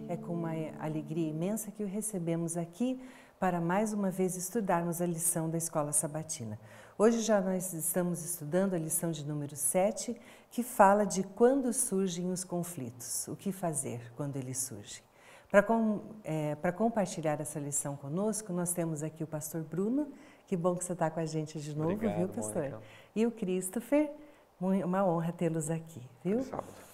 É com uma alegria imensa que o recebemos aqui para mais uma vez estudarmos a lição da Escola Sabatina. Hoje já nós estamos estudando a lição de número 7, que fala de quando surgem os conflitos, o que fazer quando eles surgem. Para compartilhar essa lição conosco, nós temos aqui o pastor Bruno. Que bom que você está com a gente de novo, Obrigado, viu, pastor? Mônica. E o Christopher, uma honra tê-los aqui, viu? Sábado.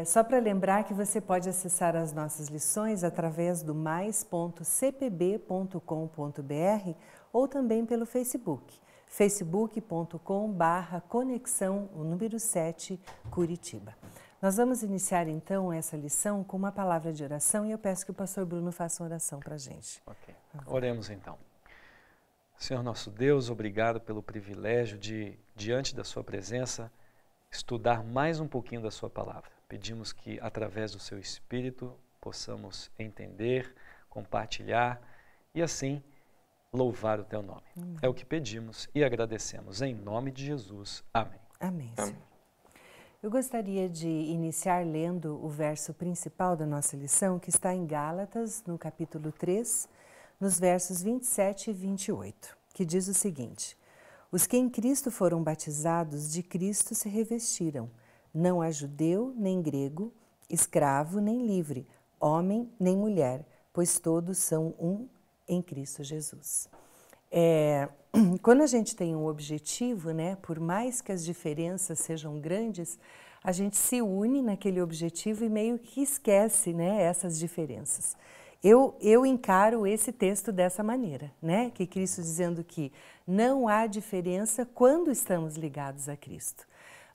Só para lembrar que você pode acessar as nossas lições através do mais.cpb.com.br ou também pelo Facebook, facebook.com/conexão, o número 7, Curitiba. Nós vamos iniciar então essa lição com uma palavra de oração e eu peço que o pastor Bruno faça uma oração para a gente. Ok, oremos então. Senhor nosso Deus, obrigado pelo privilégio de, diante da sua presença, estudar mais um pouquinho da sua palavra. Pedimos que, através do seu Espírito, possamos entender, compartilhar e, assim, louvar o teu nome. É o que pedimos e agradecemos. Em nome de Jesus. Amém. Amém. Eu gostaria de iniciar lendo o verso principal da nossa lição, que está em Gálatas, no capítulo 3, nos versos 27 e 28, que diz o seguinte: os que em Cristo foram batizados, de Cristo se revestiram. Não há judeu nem grego, escravo nem livre, homem nem mulher, pois todos são um em Cristo Jesus. Quando a gente tem um objetivo, né, por mais que as diferenças sejam grandes, a gente se une naquele objetivo e meio que esquece, né, essas diferenças. Eu encaro esse texto dessa maneira, né, que Cristo dizendo que não há diferença quando estamos ligados a Cristo.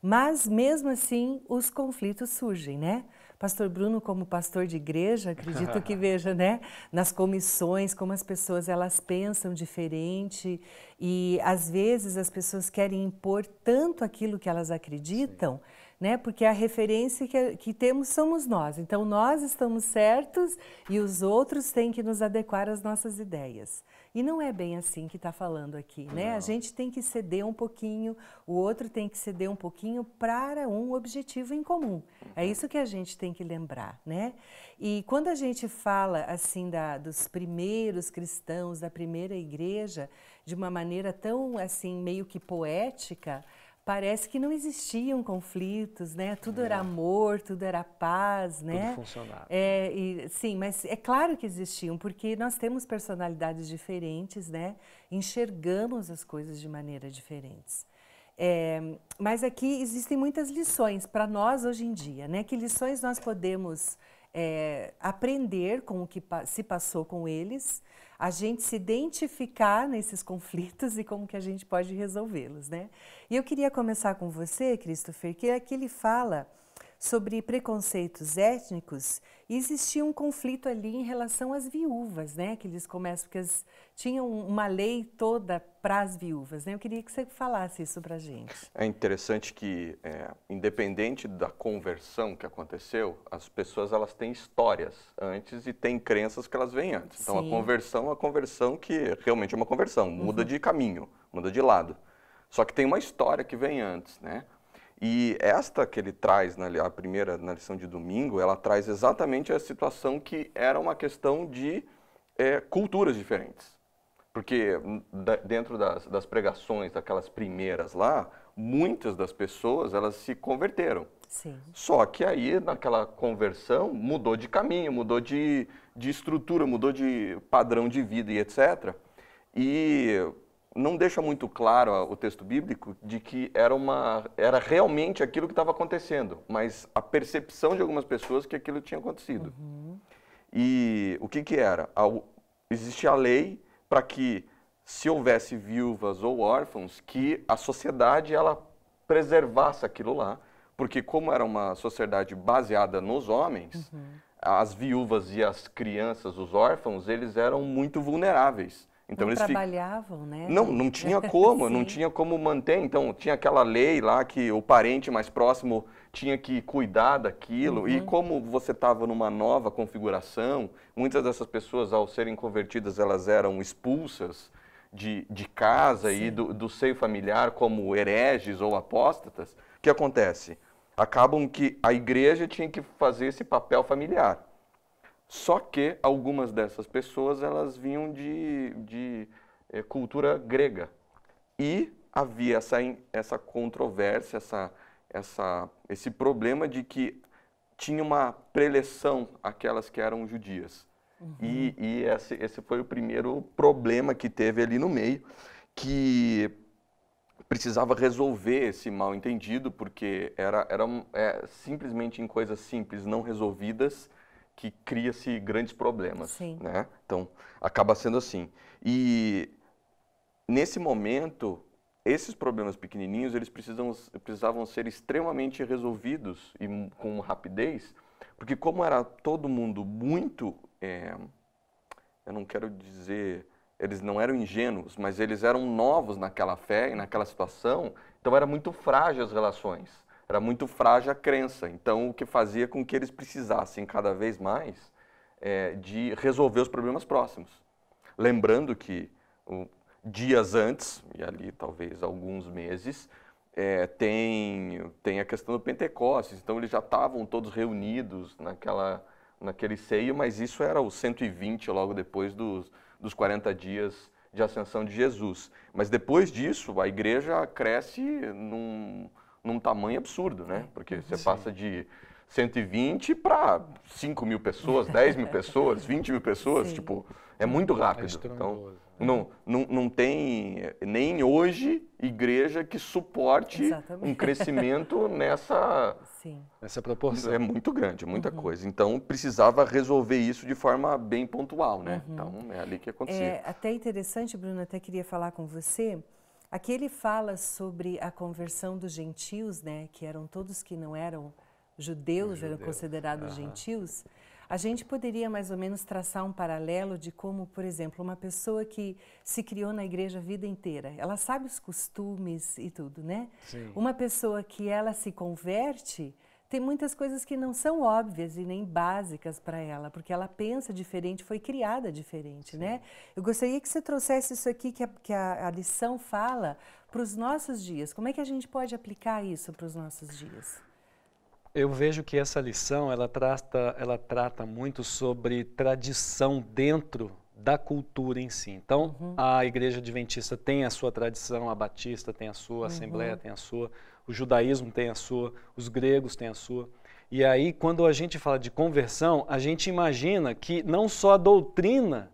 Mas, mesmo assim, os conflitos surgem, né? Pastor Bruno, como pastor de igreja, acredito que veja, né? Nas comissões, como as pessoas elas pensam diferente e, às vezes, as pessoas querem impor tanto aquilo que elas acreditam, né? Porque a referência que temos somos nós. Então, nós estamos certos e os outros têm que nos adequar às nossas ideias. E não é bem assim que está falando aqui, né? Não. A gente tem que ceder um pouquinho, o outro tem que ceder um pouquinho para um objetivo em comum. É isso que a gente tem que lembrar, né? E quando a gente fala, assim, dos primeiros cristãos, da primeira igreja, de uma maneira tão, assim, meio que poética, parece que não existiam conflitos, né? Tudo era amor, tudo era paz, né? Tudo funcionava. Sim, mas é claro que existiam, porque nós temos personalidades diferentes, né? Enxergamos as coisas de maneira diferentes. Mas aqui existem muitas lições para nós hoje em dia, né? Que lições nós podemos aprender com o que se passou com eles, a gente se identificar nesses conflitos e como que a gente pode resolvê-los, né? E eu queria começar com você, Christopher, que aqui ele fala sobre preconceitos étnicos e existia um conflito ali em relação às viúvas, né? Que eles começam, porque eles tinham uma lei toda para as viúvas, né? Eu queria que você falasse isso para a gente. É interessante que, independente da conversão que aconteceu, as pessoas elas têm histórias antes e têm crenças que elas vêm antes. Então, Sim. a conversão é uma conversão que realmente é uma conversão, muda de caminho, muda de lado. Só que tem uma história que vem antes, né? E esta que ele traz na lição de domingo, ela traz exatamente a situação que era uma questão de culturas diferentes. Porque dentro das pregações, daquelas primeiras lá, muitas das pessoas elas se converteram. Sim. Só que aí, naquela conversão, mudou de caminho, mudou de estrutura, mudou de padrão de vida e etc. E não deixa muito claro o texto bíblico de que era realmente aquilo que estava acontecendo, mas a percepção de algumas pessoas que aquilo tinha acontecido. E o que era? Existia a lei para que, se houvesse viúvas ou órfãos, que a sociedade ela preservasse aquilo lá, porque como era uma sociedade baseada nos homens, as viúvas e as crianças, os órfãos, eles eram muito vulneráveis. Então, não eles trabalhavam, né? Não tinha como, não Sim. tinha como manter. Então, tinha aquela lei lá que o parente mais próximo tinha que cuidar daquilo. E como você estava numa nova configuração, muitas dessas pessoas, ao serem convertidas, elas eram expulsas de casa Sim. e do seio familiar como hereges ou apóstatas. O que acontece? Acabam que a igreja tinha que fazer esse papel familiar. Só que algumas dessas pessoas, elas vinham de cultura grega. E havia essa controvérsia, esse problema de que tinha uma preleção àquelas que eram judias. E esse foi o primeiro problema que teve ali no meio, que precisava resolver esse mal-entendido, porque era simplesmente em coisas simples, não resolvidas, que cria-se grandes problemas. Sim. Né? Então, acaba sendo assim. E, nesse momento, esses problemas pequenininhos, eles precisavam ser extremamente resolvidos e com rapidez, porque como era todo mundo muito, eu não quero dizer, eles não eram ingênuos, mas eles eram novos naquela fé e naquela situação, então era muito frágil as relações, era muito frágil a crença. Então, o que fazia com que eles precisassem cada vez mais de resolver os problemas próximos. Lembrando que dias antes, e ali talvez alguns meses, tem a questão do Pentecostes, então eles já estavam todos reunidos naquele seio, mas isso era o 120 logo depois dos 40 dias de ascensão de Jesus. Mas depois disso, a igreja cresce num tamanho absurdo, né? Porque você passa de 120 para 5 mil pessoas, 10 mil pessoas, 20 mil pessoas, Sim. tipo, é muito rápido. Então, não tem nem hoje igreja que suporte um crescimento nessa proporção. É muito grande, muita coisa. Então, precisava resolver isso de forma bem pontual, né? Então, é ali que acontecia. É até interessante, Bruno, até queria falar com você. Aqui ele fala sobre a conversão dos gentios, né? Que eram todos que não eram judeus, eram considerados gentios. A gente poderia mais ou menos traçar um paralelo de como, por exemplo, uma pessoa que se criou na igreja a vida inteira, ela sabe os costumes e tudo, né? Sim. Uma pessoa que ela se converte, tem muitas coisas que não são óbvias e nem básicas para ela, porque ela pensa diferente, foi criada diferente, Sim. né? Eu gostaria que você trouxesse isso aqui que a lição fala para os nossos dias. Como é que a gente pode aplicar isso para os nossos dias? Eu vejo que essa lição, ela trata muito sobre tradição dentro da cultura em si. Então, a Igreja Adventista tem a sua tradição, a Batista tem a sua, a Assembleia tem a sua, o judaísmo tem a sua, os gregos têm a sua. E aí, quando a gente fala de conversão, a gente imagina que não só a doutrina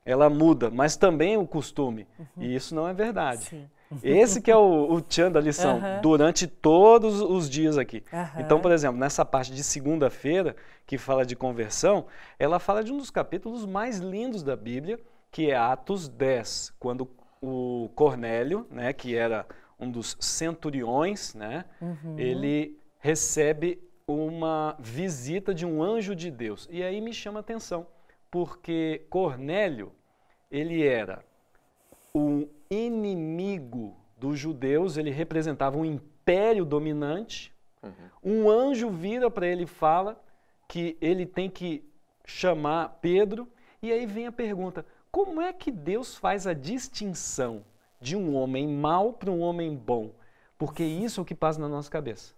ela muda, mas também o costume. E isso não é verdade. Sim. Esse que é o tchan da lição, durante todos os dias aqui. Então, por exemplo, nessa parte de segunda-feira, que fala de conversão, ela fala de um dos capítulos mais lindos da Bíblia, que é Atos 10, quando o Cornélio, né, que era um dos centuriões, né, ele recebe uma visita de um anjo de Deus. E aí me chama a atenção, porque Cornélio, ele era um inimigo dos judeus, ele representava um império dominante. Um anjo vira para ele e fala que ele tem que chamar Pedro, e aí vem a pergunta, como é que Deus faz a distinção de um homem mau para um homem bom? Porque isso é o que passa na nossa cabeça.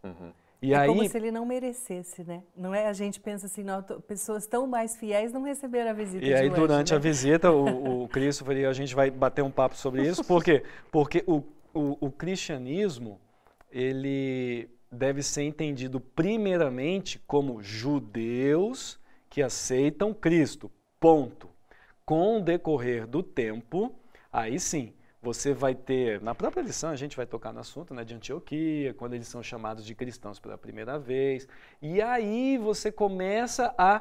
E aí, como se ele não merecesse, né? Não é? A gente pensa assim, não, pessoas tão mais fiéis não receberam a visita de um anjo. E aí, durante a visita, o Christopher e a gente vai bater um papo sobre isso. Por quê? Porque o cristianismo, ele deve ser entendido primeiramente como judeus que aceitam Cristo, ponto. Com o decorrer do tempo, aí sim, você vai ter, na própria lição a gente vai tocar no assunto, né, de Antioquia, quando eles são chamados de cristãos pela primeira vez, e aí você começa a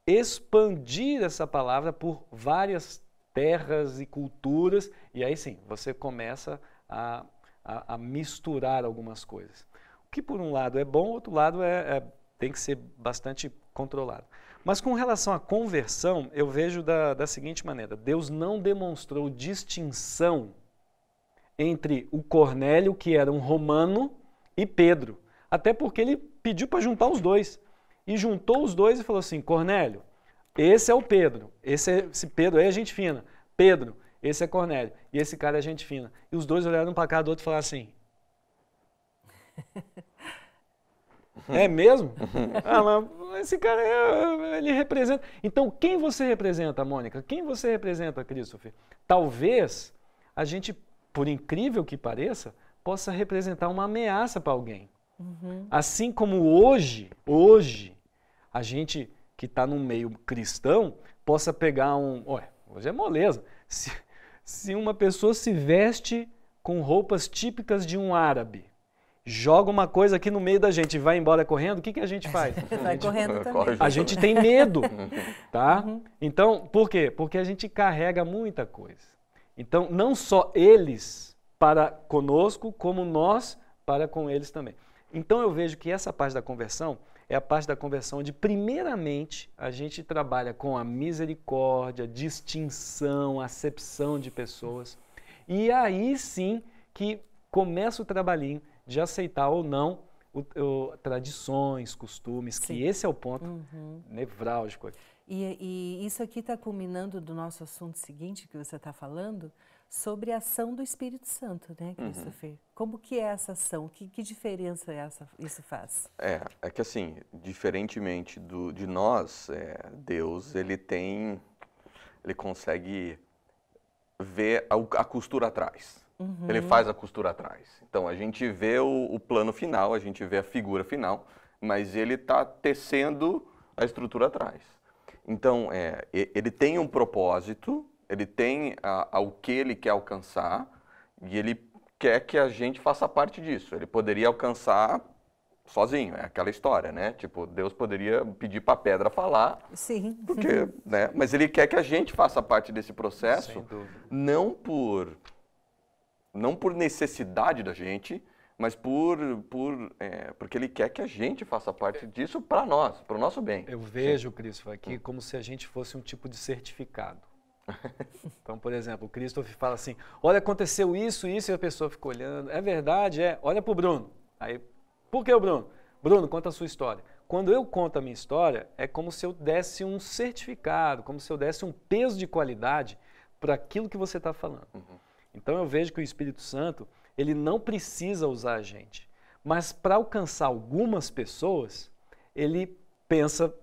expandir essa palavra por várias terras e culturas, e aí sim, você começa a misturar algumas coisas. O que por um lado é bom, outro lado tem que ser bastante controlado. Mas com relação à conversão, eu vejo da seguinte maneira, Deus não demonstrou distinção entre o Cornélio, que era um romano, e Pedro. Até porque ele pediu para juntar os dois. E juntou os dois e falou assim, Cornélio, esse é o Pedro, esse Pedro aí é gente fina. Pedro, esse é Cornélio, e esse cara é gente fina. E os dois olharam para cá do outro e falaram assim, É mesmo? Mas esse cara, ele representa... Então, quem você representa, Mônica? Quem você representa, Christopher? Talvez a gente, por incrível que pareça, possa representar uma ameaça para alguém. Assim como hoje, a gente que está no meio cristão, possa pegar hoje é moleza. Se uma pessoa se veste com roupas típicas de um árabe, joga uma coisa aqui no meio da gente e vai embora correndo, o que a gente faz? Vai correndo também. A gente tem medo, tá? Então, por quê? Porque a gente carrega muita coisa. Então, não só eles para conosco, como nós para com eles também. Então, eu vejo que essa parte da conversão é a parte da conversão onde, primeiramente, a gente trabalha com a misericórdia, distinção, acepção de pessoas. E aí sim que começa o trabalhinho de aceitar ou não tradições, costumes, sim, que esse é o ponto nevrálgico aqui. E isso aqui está culminando do nosso assunto seguinte que você está falando, sobre a ação do Espírito Santo, né, Christopher? Como que é essa ação? Que diferença isso faz? É que assim, diferentemente de nós, Deus, ele consegue ver a costura atrás. Ele faz a costura atrás. Então, a gente vê o plano final, a gente vê a figura final, mas ele está tecendo a estrutura atrás. Então, ele tem um propósito, ele tem o que ele quer alcançar e ele quer que a gente faça parte disso. Ele poderia alcançar sozinho, é aquela história, né? Tipo, Deus poderia pedir para a pedra falar. Sim. Porque, né? Mas ele quer que a gente faça parte desse processo, não por necessidade da gente, mas porque ele quer que a gente faça parte disso para nós, para o nosso bem. Eu vejo, Christopher, aqui como se a gente fosse um tipo de certificado. Então, por exemplo, o Christopher fala assim, olha, aconteceu isso, e a pessoa fica olhando, é verdade, olha para o Bruno. Aí, por que o Bruno? Bruno, conta a sua história. Quando eu conto a minha história, é como se eu desse um certificado, como se eu desse um peso de qualidade para aquilo que você está falando. Então, eu vejo que o Espírito Santo, ele não precisa usar a gente, mas para alcançar algumas pessoas, ele pensa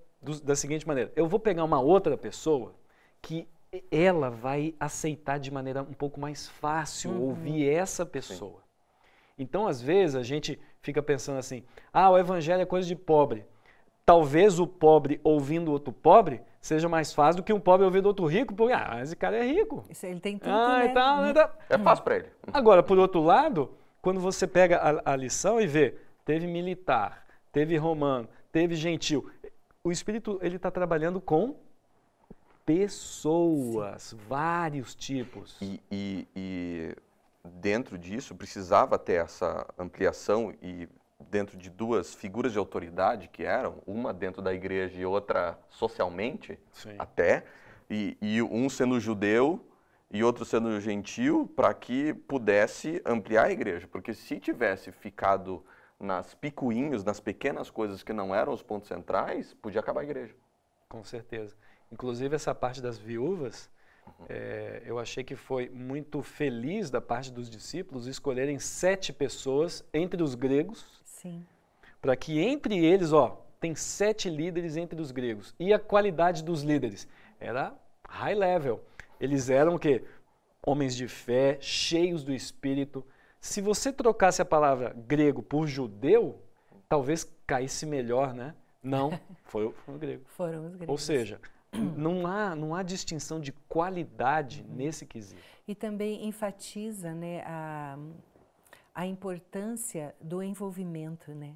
da seguinte maneira, eu vou pegar uma outra pessoa que ela vai aceitar de maneira um pouco mais fácil ouvir essa pessoa. Sim. Então, às vezes, a gente fica pensando assim, o evangelho é coisa de pobre. Talvez o pobre ouvindo outro pobre seja mais fácil do que um pobre ouvindo outro rico, porque, esse cara é rico. Isso, ele tem tudo, né? É fácil para ele. Agora, por outro lado, quando você pega a lição e vê, teve militar, teve romano, teve gentil, o Espírito ele está trabalhando com pessoas, sim, vários tipos. E dentro disso precisava ter essa ampliação e dentro de duas figuras de autoridade que eram, uma dentro da igreja e outra socialmente, sim, até, e um sendo judeu e outro sendo gentil, para que pudesse ampliar a igreja. Porque se tivesse ficado nas picuinhos, nas pequenas coisas que não eram os pontos centrais, podia acabar a igreja. Com certeza. Inclusive, essa parte das viúvas, eu achei que foi muito feliz da parte dos discípulos escolherem 7 pessoas entre os gregos, para que entre eles, tem 7 líderes entre os gregos. E a qualidade dos líderes era high level. Eles eram o quê? Homens de fé, cheios do Espírito. Se você trocasse a palavra grego por judeu, talvez caísse melhor, né? Não, foram os gregos. Foram os gregos. Ou seja, não há distinção de qualidade nesse quesito. E também enfatiza, né, a importância do envolvimento, né?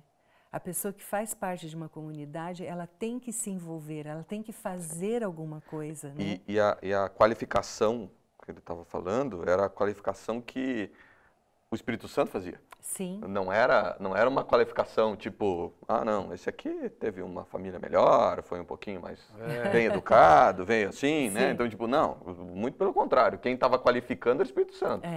A pessoa que faz parte de uma comunidade, ela tem que se envolver, ela tem que fazer alguma coisa, né? E a qualificação que ele estava falando era a qualificação que o Espírito Santo fazia. Sim. Não era uma qualificação tipo, não, esse aqui teve uma família melhor, foi um pouquinho mais bem educado, veio assim, né? Então, tipo, não, muito pelo contrário. Quem estava qualificando era o Espírito Santo.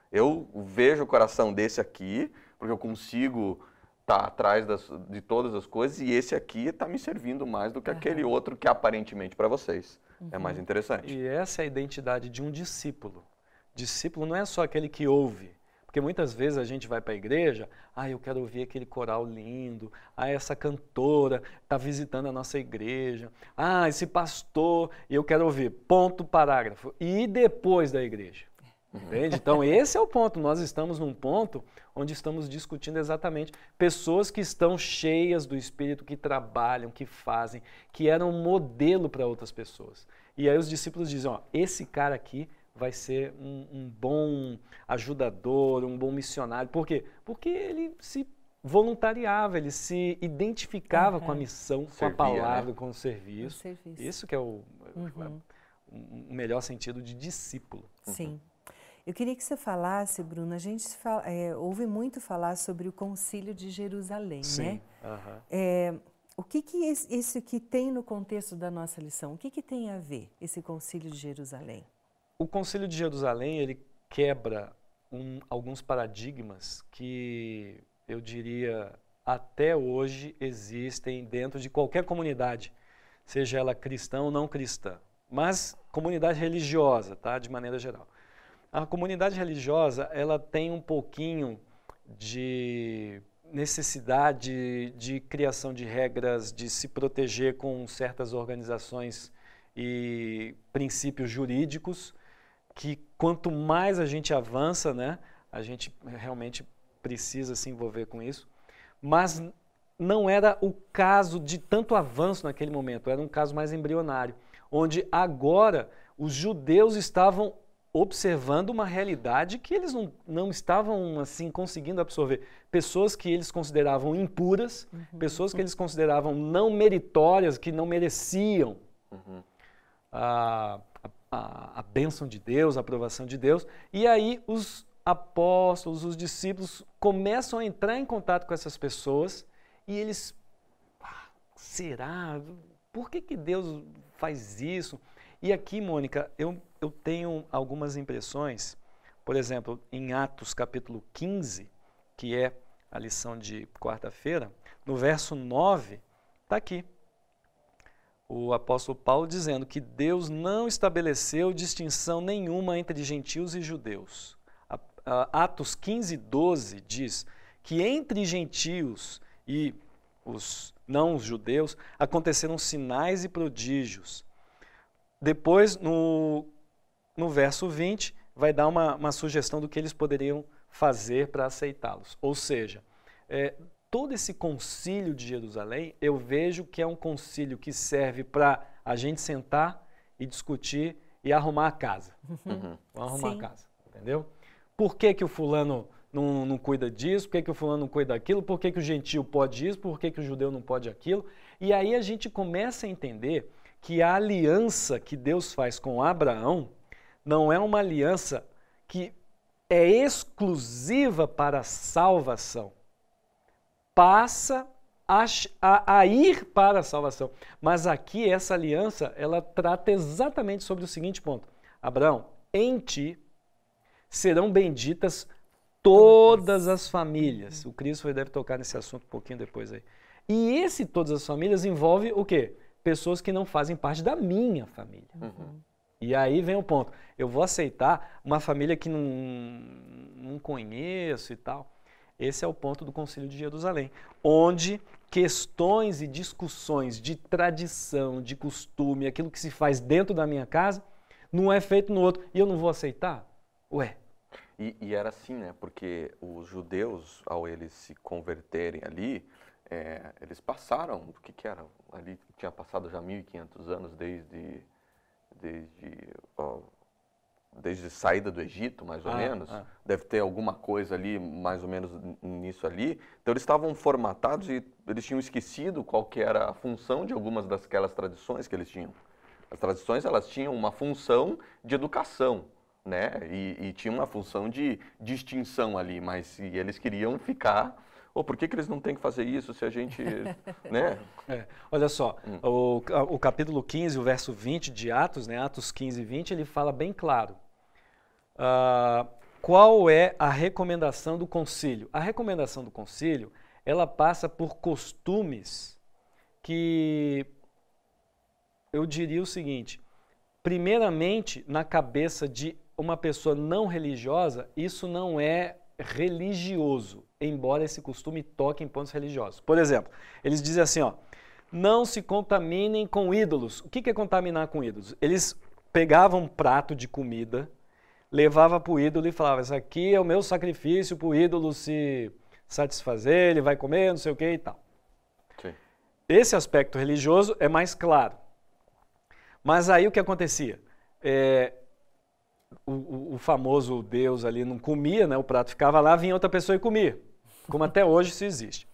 Eu vejo o coração desse aqui, porque eu consigo estar atrás de todas as coisas, e esse aqui está me servindo mais do que aquele outro que aparentemente para vocês é mais interessante. E essa é a identidade de um discípulo. Discípulo não é só aquele que ouve. Porque muitas vezes a gente vai para a igreja, eu quero ouvir aquele coral lindo, essa cantora está visitando a nossa igreja, esse pastor, eu quero ouvir, ponto, parágrafo. E depois da igreja? Entende? Então esse é o ponto, nós estamos num ponto onde estamos discutindo exatamente pessoas que estão cheias do Espírito, que trabalham, que fazem, que eram modelo para outras pessoas. E aí os discípulos dizem, esse cara aqui vai ser um bom ajudador, um bom missionário. Por quê? Porque ele se voluntariava, ele se identificava com a missão, com a palavra, com o serviço. Isso que é o melhor sentido de discípulo. Sim. Eu queria que você falasse, Bruno, a gente ouve muito falar sobre o Concílio de Jerusalém, Sim. né? O que isso que tem no contexto da nossa lição? O que tem a ver esse Concílio de Jerusalém? O Concílio de Jerusalém, ele quebra alguns paradigmas que, eu diria, até hoje existem dentro de qualquer comunidade, seja ela cristã ou não cristã, mas comunidade religiosa, tá? De maneira geral. A comunidade religiosa, ela tem um pouquinho de necessidade de criação de regras, de se proteger com certas organizações e princípios jurídicos, que quanto mais a gente avança, né, a gente realmente precisa se envolver com isso, mas não era o caso de tanto avanço naquele momento, era um caso mais embrionário, onde agora os judeus estavam observando uma realidade que eles não estavam assim conseguindo absorver. Pessoas que eles consideravam impuras, pessoas que eles consideravam não meritórias, que não mereciam a bênção de Deus, a aprovação de Deus. E aí os apóstolos, os discípulos começam a entrar em contato com essas pessoas e eles, será? Por que Deus faz isso? E aqui, Mônica, eu tenho algumas impressões, por exemplo, em Atos capítulo 15, que é a lição de quarta-feira, no verso 9, está aqui. O apóstolo Paulo dizendo que Deus não estabeleceu distinção nenhuma entre gentios e judeus. Atos 15, 12 diz que entre gentios e os não-judeus aconteceram sinais e prodígios. Depois, no verso 20, vai dar uma sugestão do que eles poderiam fazer para aceitá-los. Ou seja, todo esse concílio de Jerusalém, eu vejo que é um concílio que serve para a gente sentar e discutir e arrumar a casa. Vamos arrumar a casa, entendeu? Por que o fulano não cuida disso? Por que o fulano não cuida daquilo? Por que o gentio pode isso? Por que o judeu não pode aquilo? E aí a gente começa a entender que a aliança que Deus faz com Abraão não é uma aliança que é exclusiva para a salvação. Passa a ir para a salvação. Mas aqui essa aliança, ela trata exatamente sobre o seguinte ponto. Abraão, em ti serão benditas todas as famílias. O Cristo deve tocar nesse assunto um pouquinho depois aí. E esse todas as famílias envolve o quê? Pessoas que não fazem parte da minha família. E aí vem o ponto. Eu vou aceitar uma família que não conheço e tal. Esse é o ponto do Concílio de Jerusalém, onde questões e discussões de tradição, de costume, aquilo que se faz dentro da minha casa, não é feito no outro. E eu não vou aceitar? Ué. E era assim, né? Porque os judeus, ao eles se converterem ali, eles passaram, o que era? Ali tinha passado já 1.500 anos desde saída do Egito, mais ou menos. Deve ter alguma coisa ali, mais ou menos nisso ali. Então eles estavam formatados e eles tinham esquecido qual que era a função de algumas daquelas tradições que eles tinham. As tradições, elas tinham uma função de educação, né? E tinha uma função de distinção ali, mas eles queriam ficar... por que eles não têm que fazer isso se a gente... né? Olha só, o capítulo 15, o verso 20 de Atos, né, Atos 15, 20, ele fala bem claro. Qual é a recomendação do concílio? A recomendação do concílio, ela passa por costumes que, eu diria o seguinte, primeiramente, na cabeça de uma pessoa não religiosa, isso não é religioso, embora esse costume toque em pontos religiosos. Por exemplo, eles dizem assim, ó, não se contaminem com ídolos. O que é contaminar com ídolos? Eles pegavam um prato de comida, levavam para o ídolo e falavam, isso aqui é o meu sacrifício para o ídolo se satisfazer, ele vai comer, não sei o que e tal. Sim. Esse aspecto religioso é mais claro. Mas aí o que acontecia? O famoso Deus ali não comia, né? O prato ficava lá, vinha outra pessoa e comia. Como até hoje isso existe.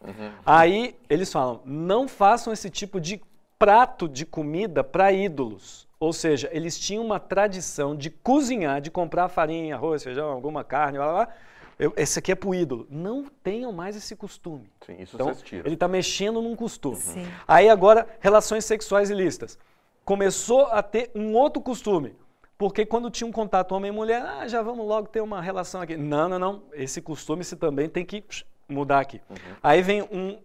Aí eles falam, não façam esse tipo de prato de comida para ídolos. Ou seja, eles tinham uma tradição de cozinhar, de comprar farinha, arroz, feijão, alguma carne, blá, blá, blá. Esse aqui é para o ídolo. Não tenham mais esse costume. Sim, isso então, vocês tiram. ele está mexendo num costume. Sim. Aí agora, relações sexuais ilícitas. Começou a ter um outro costume. Porque quando tinha um contato homem e mulher, já vamos logo ter uma relação aqui. Não. Esse costume você também tem que mudar aqui. Aí vem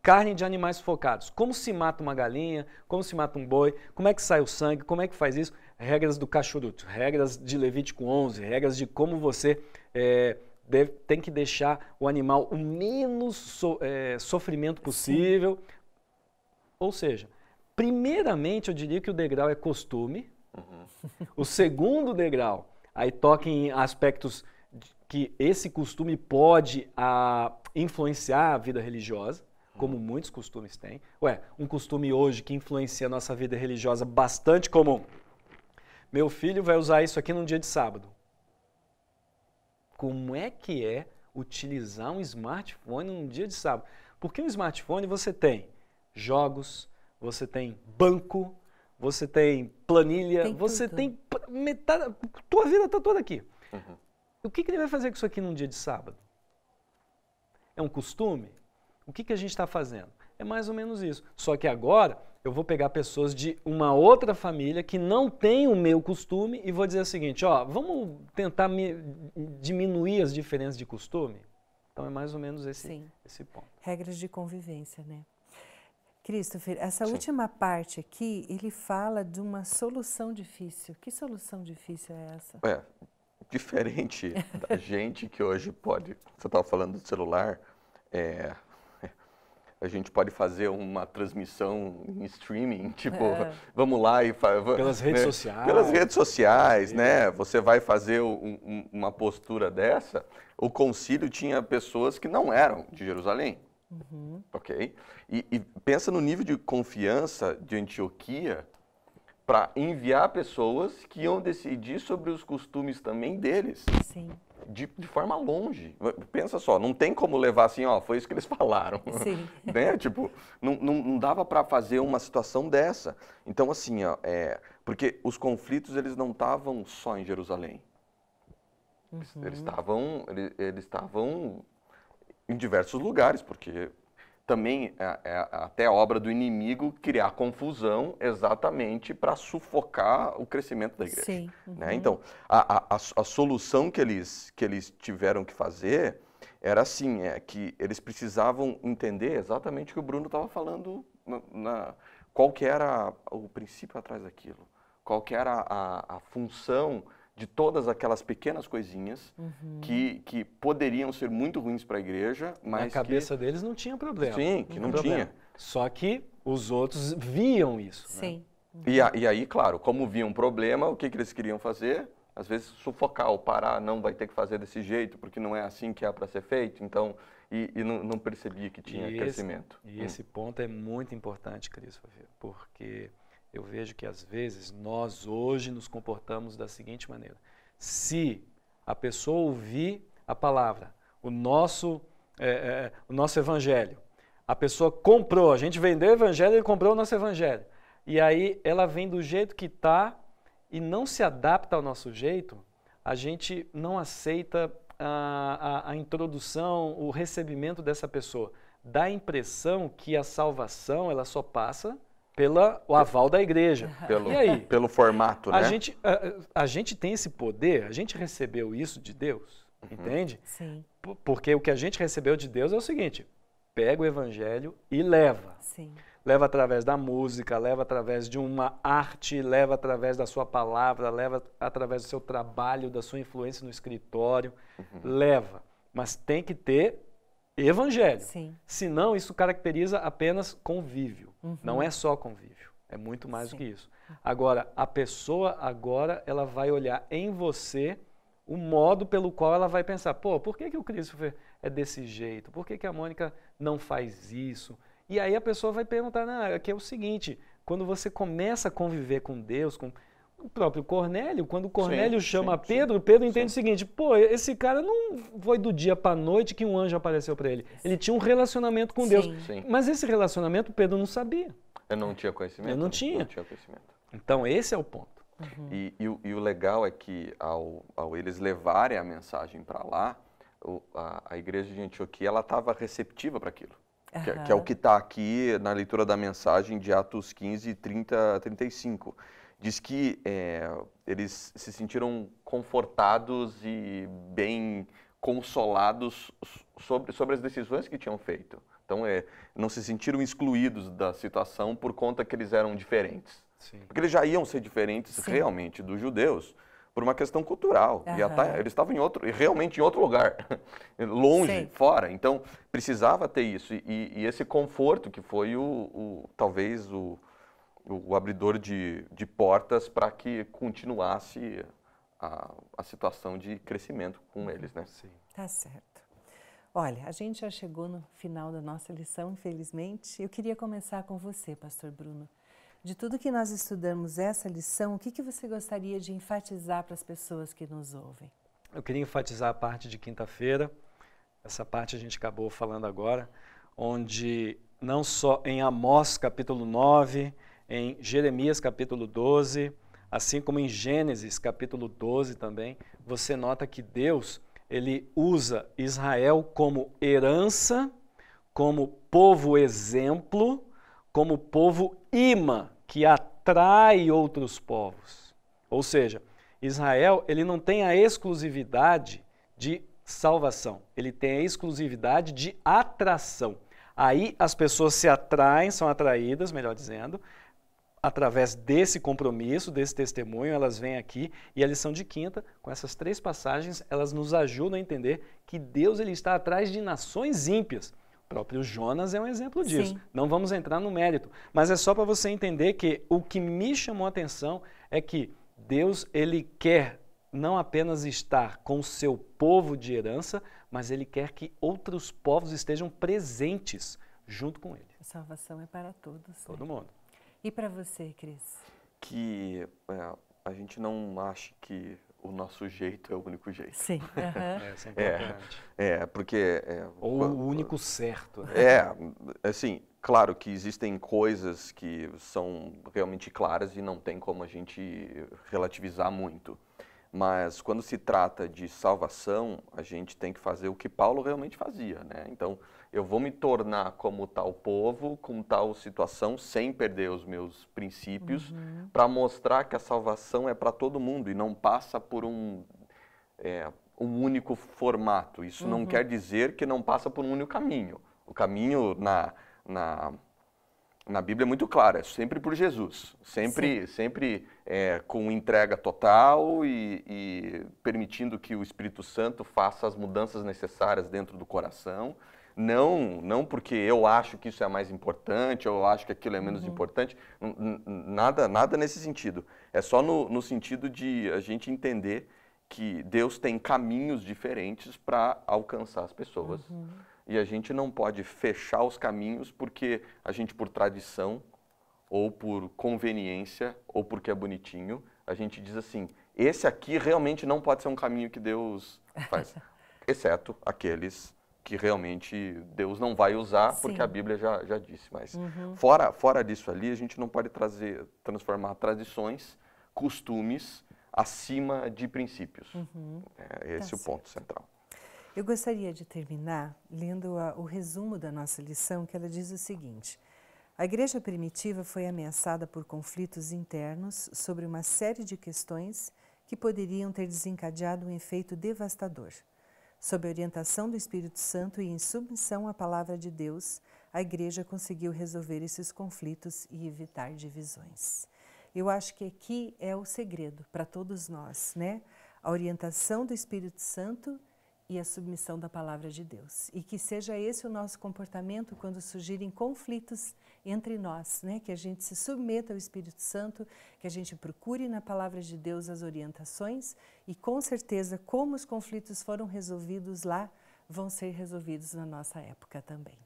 carne de animais sufocados. Como se mata uma galinha, como se mata um boi, como é que sai o sangue, como é que faz isso? Regras do cachuruto, regras de Levítico 11, regras de como você tem que deixar o animal o menos sofrimento possível. Sim. Ou seja, primeiramente eu diria que o degrau é costume. O segundo degrau, aí toca em aspectos que esse costume pode influenciar a vida religiosa, como muitos costumes têm. Um costume hoje que influencia a nossa vida religiosa bastante comum. Meu filho vai usar isso aqui num dia de sábado. Como é que é utilizar um smartphone num dia de sábado? Porque um smartphone você tem jogos, você tem banco, você tem planilha, você tem metade, tua vida está toda aqui. O que ele vai fazer com isso aqui num dia de sábado? É um costume? O que a gente está fazendo? É mais ou menos isso. Só que agora eu vou pegar pessoas de uma outra família que não tem o meu costume e vou dizer o seguinte, vamos tentar diminuir as diferenças de costume? Então é mais ou menos esse ponto. Regras de convivência, né? Christopher, essa Sim. última parte aqui, ele fala de uma solução difícil. Que solução difícil é essa? Diferente da gente que hoje pode... Você estava falando do celular, a gente pode fazer uma transmissão em streaming, tipo, vamos lá e... Pelas redes sociais. Pelas redes sociais, né? Você vai fazer uma postura dessa. O concílio tinha pessoas que não eram de Jerusalém. Ok? E pensa no nível de confiança de Antioquia para enviar pessoas que iam decidir sobre os costumes também deles. Sim. De forma longe. Pensa só, não tem como levar assim, foi isso que eles falaram. Sim. Né? Tipo, não dava para fazer uma situação dessa. Então, assim, porque os conflitos eles não estavam só em Jerusalém. Eles estavam em diversos lugares, porque também é até obra do inimigo criar confusão exatamente para sufocar o crescimento da igreja. Sim. Né? Então, a solução que eles tiveram que fazer era assim, que eles precisavam entender exatamente o que o Bruno estava falando, qual que era o princípio atrás daquilo, qual que era a função de todas aquelas pequenas coisinhas que poderiam ser muito ruins para a igreja, mas na cabeça deles não tinha problema. Sim, que não tinha. Só que os outros viam isso. Sim. Né? E aí, claro, como viam um problema, o que eles queriam fazer? Às vezes sufocar ou parar, não vai ter que fazer desse jeito, porque não é assim que é para ser feito. Então, e não percebia que tinha crescimento. Esse ponto é muito importante, Christopher, porque eu vejo que às vezes nós hoje nos comportamos da seguinte maneira. Se a pessoa ouvir a palavra, o nosso evangelho, a pessoa comprou, a gente vendeu o evangelho e ele comprou o nosso evangelho. E aí ela vem do jeito que está e não se adapta ao nosso jeito, a gente não aceita a introdução, o recebimento dessa pessoa. Dá a impressão que a salvação ela só passa o aval da igreja. E aí? Pelo formato, né? A gente tem esse poder, a gente recebeu isso de Deus, entende? Sim. Porque o que a gente recebeu de Deus é o seguinte, pega o evangelho e leva. Sim. Leva através da música, leva através de uma arte, leva através da sua palavra, leva através do seu trabalho, da sua influência no escritório, leva. mas tem que ter evangelho. Sim. Senão, isso caracteriza apenas convívio. Uhum. Não é só convívio, é muito mais Sim. do que isso. Agora, a pessoa agora, ela vai olhar em você o modo pelo qual ela vai pensar, pô, por que o Christopher é desse jeito? Por que a Mônica não faz isso? E aí a pessoa vai perguntar, não, aqui é o seguinte, quando você começa a conviver com Deus, com o próprio Cornélio, quando o Cornélio chama Pedro, Pedro entende o seguinte, pô, esse cara não foi do dia para a noite que um anjo apareceu para ele. Ele tinha um relacionamento com Deus. Sim. Mas esse relacionamento Pedro não sabia. Eu não tinha conhecimento. Eu não tinha. Não tinha conhecimento. Então esse é o ponto. Uhum. E o legal é que ao eles levarem a mensagem para lá, a igreja de Antioquia ela estava receptiva para aquilo. Que é o que está aqui na leitura da mensagem de Atos 15, 30 a 35. Diz que eles se sentiram confortados e bem consolados sobre as decisões que tinham feito. Então, não se sentiram excluídos da situação por conta que eles eram diferentes. Sim. Porque eles já iam ser diferentes realmente dos judeus por uma questão cultural. E eles estavam realmente em outro lugar, longe, fora. Então, precisava ter isso. E esse conforto que foi talvez o abridor de portas para que continuasse a situação de crescimento com eles, né? Sim. Tá certo. Olha, a gente já chegou no final da nossa lição, infelizmente. Eu queria começar com você, pastor Bruno. De tudo que nós estudamos essa lição, o que você gostaria de enfatizar para as pessoas que nos ouvem? Eu queria enfatizar a parte de quinta-feira, essa parte a gente acabou falando agora, onde não só em Amós capítulo 9, em Jeremias capítulo 12, assim como em Gênesis capítulo 12 também, você nota que Deus, ele usa Israel como herança, como povo exemplo, como povo imã, que atrai outros povos. Ou seja, Israel, ele não tem a exclusividade de salvação, ele tem a exclusividade de atração. Aí as pessoas se atraem, são atraídas, melhor dizendo, através desse compromisso, desse testemunho, elas vêm aqui e a lição de quinta, com essas 3 passagens, elas nos ajudam a entender que Deus ele está atrás de nações ímpias. O próprio Jonas é um exemplo disso. Sim. Não vamos entrar no mérito, mas é só para você entender que o que me chamou a atenção é que Deus ele quer não apenas estar com o seu povo de herança, mas ele quer que outros povos estejam presentes junto com ele. A salvação é para todos. Todo mundo. E para você, Cris? Que a gente não ache que o nosso jeito é o único jeito. Sim. Essa é importante. Porque... Ou o único certo. Né? Assim, claro que existem coisas que são realmente claras e não tem como a gente relativizar muito. Mas quando se trata de salvação, a gente tem que fazer o que Paulo realmente fazia, né? Então, eu vou me tornar como tal povo, com tal situação, sem perder os meus princípios, para mostrar que a salvação é para todo mundo e não passa por um único formato. Isso não quer dizer que não passa por um único caminho. O caminho na Bíblia é muito claro, é sempre por Jesus, sempre com entrega total e permitindo que o Espírito Santo faça as mudanças necessárias dentro do coração, não porque eu acho que isso é mais importante, ou eu acho que aquilo é menos importante, nada nesse sentido, é só no sentido de a gente entender que Deus tem caminhos diferentes para alcançar as pessoas. E a gente não pode fechar os caminhos porque a gente, por tradição, ou por conveniência, ou porque é bonitinho, a gente diz assim, esse aqui realmente não pode ser um caminho que Deus faz. Exceto aqueles que realmente Deus não vai usar, porque a Bíblia já disse. Mas fora disso ali, a gente não pode transformar tradições, costumes, acima de princípios. Esse é o ponto central. Eu gostaria de terminar lendo o resumo da nossa lição, que ela diz o seguinte: a igreja primitiva foi ameaçada por conflitos internos sobre uma série de questões que poderiam ter desencadeado um efeito devastador. Sob a orientação do Espírito Santo e em submissão à palavra de Deus, a igreja conseguiu resolver esses conflitos e evitar divisões. Eu acho que aqui é o segredo para todos nós, né? A orientação do Espírito Santo e a submissão da palavra de Deus. E que seja esse o nosso comportamento quando surgirem conflitos entre nós, né? Que a gente se submeta ao Espírito Santo, que a gente procure na palavra de Deus as orientações e com certeza como os conflitos foram resolvidos lá, vão ser resolvidos na nossa época também.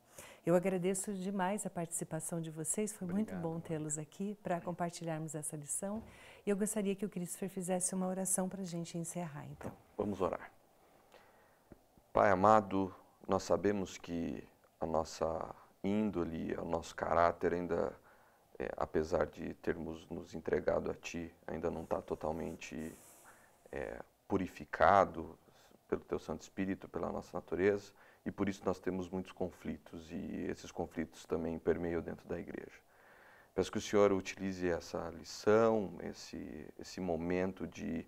Eu agradeço demais a participação de vocês, foi muito bom tê-los aqui para compartilharmos essa lição. E eu gostaria que o Christopher fizesse uma oração para a gente encerrar, então. Vamos orar. Pai amado, nós sabemos que a nossa índole, o nosso caráter ainda, apesar de termos nos entregado a Ti, ainda não está totalmente purificado pelo Teu Santo Espírito, pela nossa natureza, e por isso nós temos muitos conflitos, e esses conflitos também permeiam dentro da igreja. Peço que o Senhor utilize essa lição, esse momento de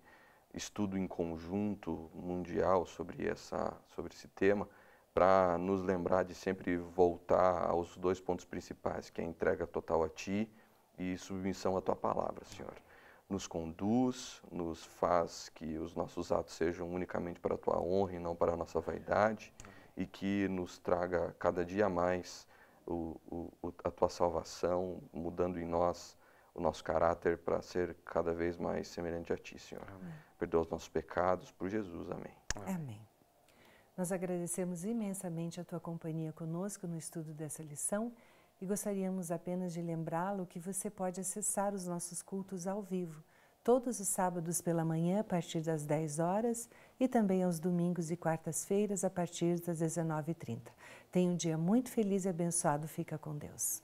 estudo em conjunto mundial sobre esse tema, para nos lembrar de sempre voltar aos dois pontos principais, que é a entrega total a Ti e submissão à Tua palavra, Senhor. Nos conduz, nos faz que os nossos atos sejam unicamente para a Tua honra e não para a nossa vaidade, e que nos traga cada dia mais a Tua salvação, mudando em nós o nosso caráter para ser cada vez mais semelhante a Ti, Senhor. Amém. Perdoa os nossos pecados, por Jesus. Amém. Amém. Nós agradecemos imensamente a Tua companhia conosco no estudo dessa lição e gostaríamos apenas de lembrá-lo que você pode acessar os nossos cultos ao vivo, todos os sábados pela manhã a partir das 10 horas e também aos domingos e quartas-feiras a partir das 19h30. Tenha um dia muito feliz e abençoado. Fica com Deus.